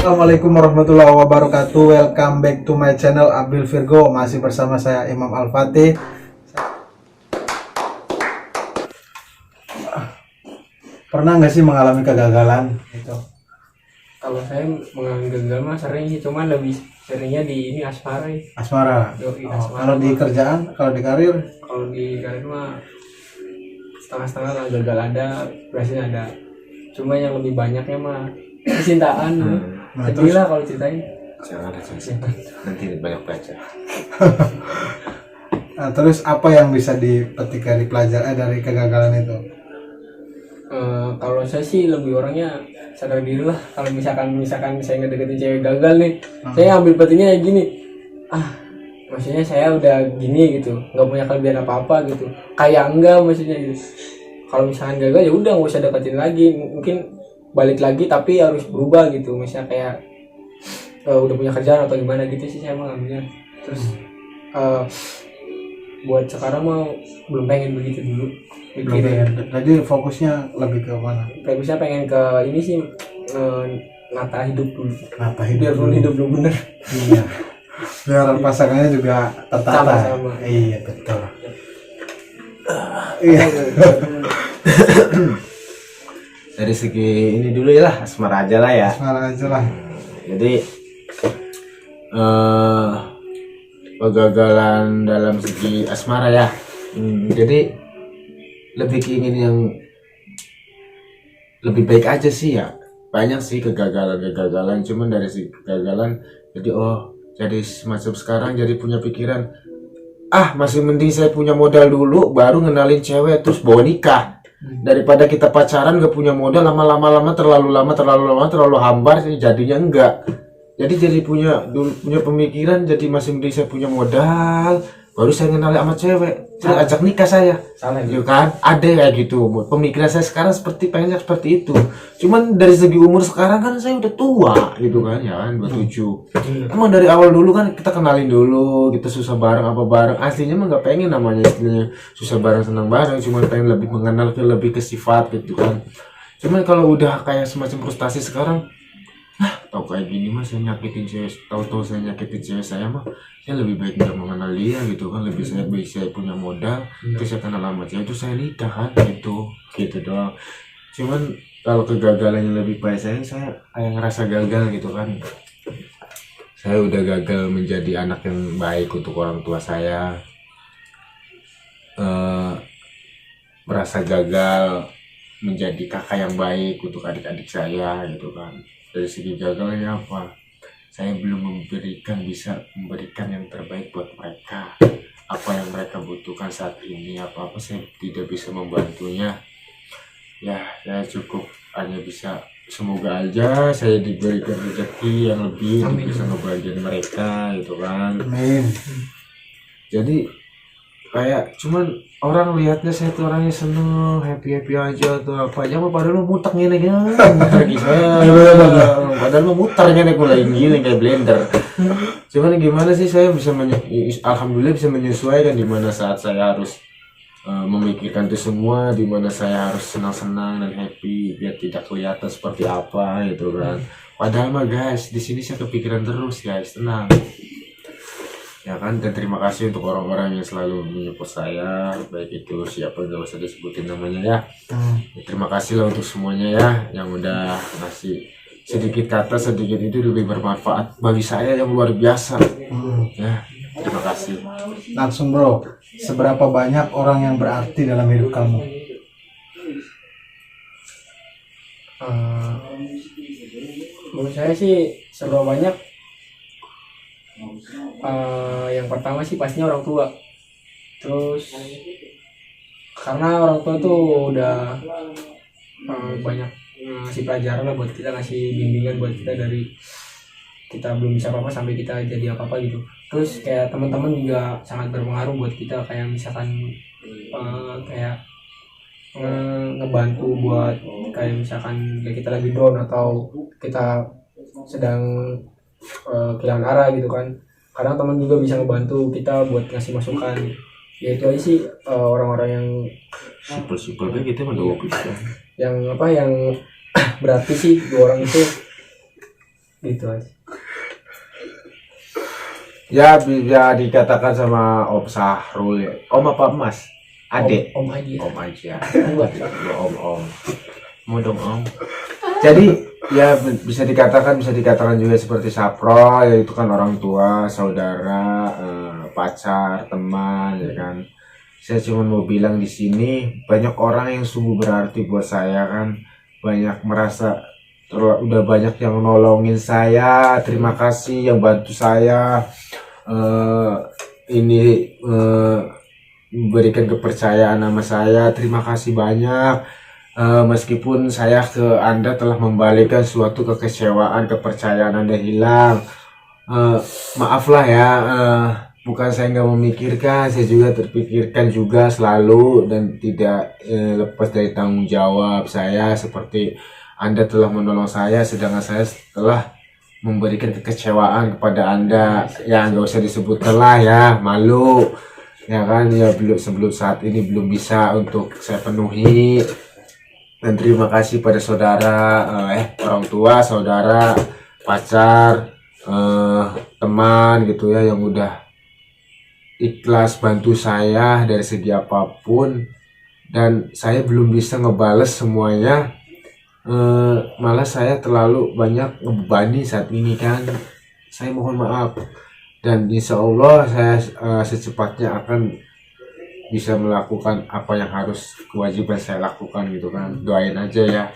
Assalamualaikum warahmatullahi wabarakatuh. Welcome back to my channel Abil Virgo. Masih bersama saya Imam Al-Fatih. Pernah nggak sih mengalami kegagalan? Kalau saya mengalami gagal mah sering sih, cuman lebih seringnya di ini asmara ya. Asmara. Kalau di kerjaan, kalau di karir? Kalau di karir mah setengah-setengah lah, gagal ada, berhasil ada. Cuma yang lebih banyaknya mah percintaan. Sedih lah kalau ceritain. Jangan nanti banyak baca. Nah, terus apa yang bisa dipetik dari dari kegagalan itu? Kalau saya sih lebih orangnya sadar diri lah. Kalau misalkan saya ngedeketin cewek gagal nih, saya ambil petiknya kayak gini. Maksudnya saya udah gini gitu, nggak punya kelebihan apa-apa gitu. Kayak enggak maksudnya gitu. Kalau misalkan gagal ya udah nggak usah deketin lagi. Mungkin balik lagi tapi harus berubah gitu. Misalnya kayak udah punya kerjaan atau gimana gitu sih saya mau ngambilnya. Terus buat sekarang mau belum pengen begitu dulu. Jadi fokusnya lebih ke mana? Fokusnya pengen ke ini sih, nata hidup dulu. Biar dulu. hidup dulu bener. Iya. Biar pasangannya juga tertata. Sama-sama. Iya betul. Iya. Dari segi ini dulu ya lah, asmara aja lah ya. Asmara aja lah. Jadi kegagalan dalam segi asmara ya. Jadi lebih keingin yang lebih baik aja sih ya. Banyak sih kegagalan, cuman dari segi kegagalan jadi jadi semacam sekarang jadi punya pikiran masih mending saya punya modal dulu baru ngenalin cewek terus bawa nikah daripada kita pacaran gak punya modal lama terlalu hambar jadinya enggak. Jadi punya pemikiran jadi masih mending saya punya modal baru saya ngenalin sama cewek terus ajak nikah saya. Salah gitu kan, ada kayak gitu. Pemikiran saya sekarang pengennya seperti itu. Cuman dari segi umur sekarang kan saya udah tua gitu kan, ya kan 27. Emang dari awal dulu kan kita kenalin dulu, kita susah bareng apa bareng. Aslinya mah nggak pengen namanya istilahnya susah bareng senang bareng, cuman pengen lebih mengenal lebih ke sifat gitu kan. Cuman kalau udah kayak semacam frustasi sekarang, tahu kayak gini mah saya nyakitin cewek, tahu saya nyakitin cewek saya mah saya lebih baik nggak mengenal dia gitu kan, lebih saya punya modal terus saya kenal sama cewek itu saya nikah kan gitu doang. Cuman kalau kegagalan yang lebih baik saya kayak ngerasa gagal gitu kan, saya udah gagal menjadi anak yang baik untuk orang tua saya, merasa gagal menjadi kakak yang baik untuk adik-adik saya gitu kan. Dari segi gagalnya apa? Saya belum bisa memberikan yang terbaik buat mereka. Apa yang mereka butuhkan saat ini, apa-apa saya tidak bisa membantunya. Ya, saya cukup hanya bisa semoga aja saya diberikan rezeki yang lebih untuk bisa ngebahagiain mereka gitu kan. Amin. Jadi kayak cuman orang lihatnya saya tuh orangnya seneng happy aja tuh apa aja mah padahal mau muter gini kan padahal mau muter gini gue lagi gini kayak blender. Cuman gimana sih saya bisa alhamdulillah bisa menyesuaikan di mana saat saya harus memikirkan itu semua, di mana saya harus senang-senang dan happy biar tidak kelihatan seperti apa gitu kan. Padahal mah guys di sini saya kepikiran terus guys, tenang ya kan. Dan terima kasih untuk orang-orang yang selalu menyupport saya, baik itu siapa nggak usah disebutin namanya ya. Terima kasih lah untuk semuanya ya yang udah ngasih sedikit kata, sedikit itu lebih bermanfaat bagi saya yang luar biasa. Ya terima kasih. Langsung bro, seberapa banyak orang yang berarti dalam hidup kamu? Menurut saya sih seberapa banyak. Yang pertama sih pastinya orang tua. Terus karena orang tua tuh udah banyak ngasih pelajaran lah buat kita, ngasih bimbingan buat kita dari kita belum bisa apa-apa sampai kita jadi apa-apa gitu. Terus kayak teman-teman juga sangat berpengaruh buat kita, kayak misalkan kayak ngebantu buat kayak misalkan kayak kita lagi down atau kita sedang kehilangan arah gitu kan. Kadang teman juga bisa ngebantu kita buat ngasih masukan. Ya itu aja sih, orang-orang yang simpel kayak gitu mah yang berarti sih dua orang itu gitu aja. Ya bisa dikatakan sama Om Sahrul ya. Om apa Mas? Adek. Om aja. Om aja. Buat Ya, om. Mau dong om. Jadi ya bisa dikatakan juga seperti Sapro, yaitu kan orang tua, saudara, pacar, teman, ya kan. Saya cuma mau bilang di sini banyak orang yang sungguh berarti buat saya kan, banyak merasa udah banyak yang nolongin saya, terima kasih yang bantu saya, ini memberikan kepercayaan sama saya, terima kasih banyak. Meskipun saya ke Anda telah membalikan suatu kekecewaan, kepercayaan Anda hilang, maaflah ya, bukan saya nggak memikirkan, saya juga terpikirkan juga selalu dan tidak lepas dari tanggung jawab saya, seperti Anda telah menolong saya, sedangkan saya telah memberikan kekecewaan kepada Anda. Ya nggak usah disebutkan lah ya, malu ya kan, ya sebelum saat ini belum bisa untuk saya penuhi. Dan terima kasih pada saudara, orang tua, saudara, pacar, teman gitu ya, yang udah ikhlas bantu saya dari segi apapun. Dan saya belum bisa ngebales semuanya, malah saya terlalu banyak ngebebani saat ini kan. Saya mohon maaf, dan insya Allah saya secepatnya akan bisa melakukan apa yang harus kewajiban saya lakukan gitu kan. Doain aja ya.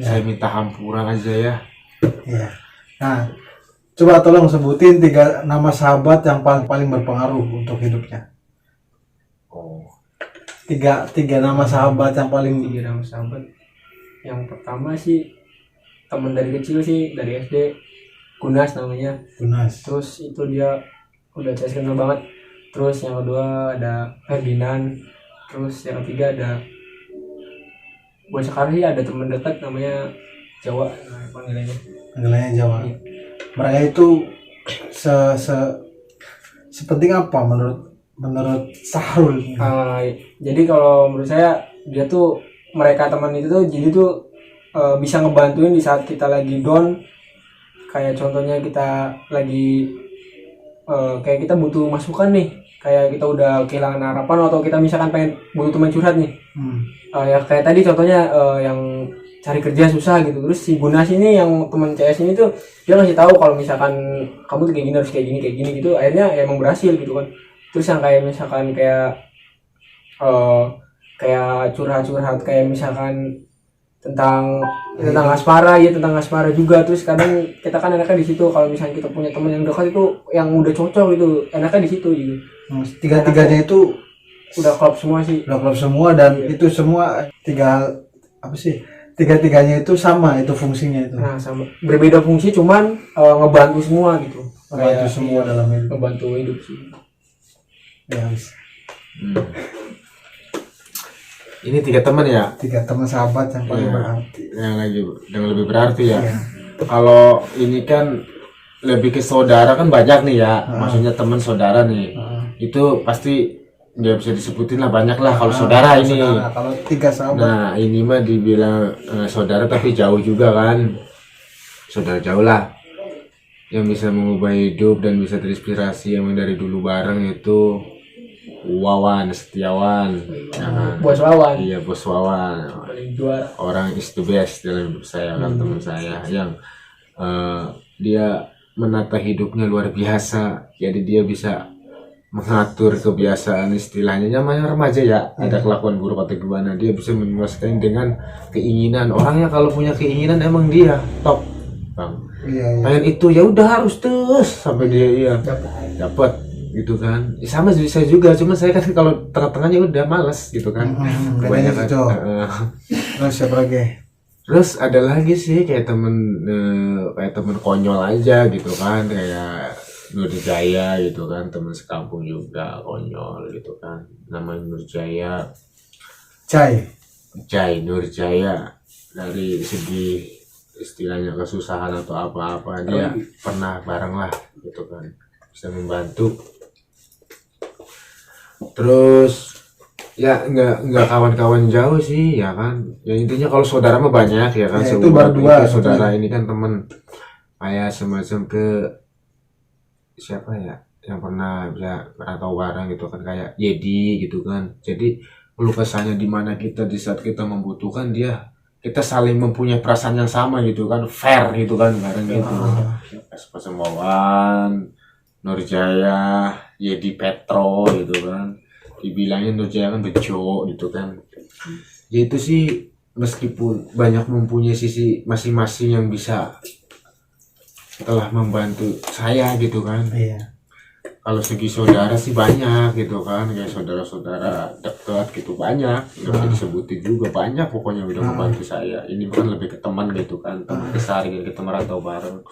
Saya minta hampura aja ya. Iya. Nah, coba tolong sebutin 3 nama sahabat yang paling berpengaruh untuk hidupnya. Oh, Tiga nama sahabat yang paling 3 nama sahabat. Yang pertama sih teman dari kecil sih, dari SD, Kunas namanya. Tunas. Terus itu dia udah saya kenal banget. Terus yang kedua ada Ferdinand. Terus yang ketiga ada, buat sekarang sih ada teman dekat namanya Jawa, panggilannya. Panggilannya Jawa. Iya. Mereka itu sepenting apa menurut Sahrul? Jadi kalau menurut saya dia tuh, mereka teman itu tuh jadi tuh bisa ngebantuin di saat kita lagi down. Kayak contohnya kita lagi kayak kita butuh masukan nih, kayak kita udah kehilangan harapan, atau kita misalkan pengen butuh teman curhat nih. Ya kayak tadi contohnya yang cari kerja susah gitu. Terus si Gunas ini, yang teman CS ini tuh, dia ngasih tahu kalau misalkan kamu tuh kayak gini, harus kayak gini gitu. Akhirnya ya emang berhasil gitu kan. Terus yang kayak misalkan kayak curhat kayak misalkan tentang asmara ya, tentang asmara juga. Terus kadang kita kan enaknya di situ, kalau misalnya kita punya teman yang dekat itu yang udah cocok gitu, enaknya di situ gitu. Tiga-tiganya itu Udah klop semua sih. udah klop semua, dan itu semua tiga-tiganya itu sama itu fungsinya itu. Nah, sama berbeda fungsi, cuman ngebantu semua gitu. Membantu semua dalam hidup. Ngebantu hidup sih. Ya, ini 3 teman ya, 3 teman sahabat yang paling Iya. berarti. yang lebih berarti ya. Iya. Kalau ini kan lebih ke saudara kan banyak nih ya, maksudnya teman saudara nih, itu pasti dia bisa disebutin lah, banyak lah kalau saudara ini. Saudara, kalau 3 sahabat. Nah ini mah dibilang saudara tapi jauh juga kan, saudara jauh lah, yang bisa mengubah hidup dan bisa terinspirasi yang dari dulu bareng itu Wawan Setiawan, ya kan? Bos Wawan. Iya, Bos Wawan, Paling juara. orang is the best dalam hidup saya kan, teman saya yang dia menata hidupnya luar biasa. Jadi dia bisa mengatur kebiasaan, istilahnya namanya remaja ya, ada kelakuan buruk atau gimana, dia bisa memuaskan dengan keinginan. Orangnya kalau punya keinginan emang dia top bang. Iya. Pengen itu ya udah harus terus sampai dia dapat gitu kan. Sama saya juga, cuma saya kan kalau tengah-tengahnya udah malas gitu kan. Kebanyakan itu. Terus siapa lagi? Terus ada lagi sih kayak temen konyol aja gitu kan, kayak Nurjaya gitu kan, temen sekampung juga konyol gitu kan, namanya Nurjaya. Nurjaya, dari segi istilahnya kesusahan atau apa-apa dia pernah bareng lah gitu kan, bisa membantu. Terus ya nggak kawan-kawan jauh sih ya kan, ya intinya kalau saudara mah banyak ya kan, Ya, itu baru 2 saudara ini kan temen kayak semacam ke siapa ya yang pernah bisa merantau bareng gitu kan, kayak Yedi gitu kan. Jadi kelukesannya di mana kita di saat kita membutuhkan dia, kita saling mempunyai perasaan yang sama gitu kan, fair gitu kan bareng gitu. Sesembawan, Nurjaya, Yedi Petro gitu kan. Dibilangnya Nurjaya kan bejo gitu kan. Ya itu sih, meskipun banyak mempunyai sisi masing-masing yang bisa telah membantu saya gitu kan. Iya. Kalau segi saudara sih banyak gitu kan, kayak saudara-saudara dekat gitu banyak, nggak bisa disebutin juga, banyak pokoknya udah membantu saya. Ini kan lebih ke teman gitu kan, teman besar gitu, kita merantau bareng.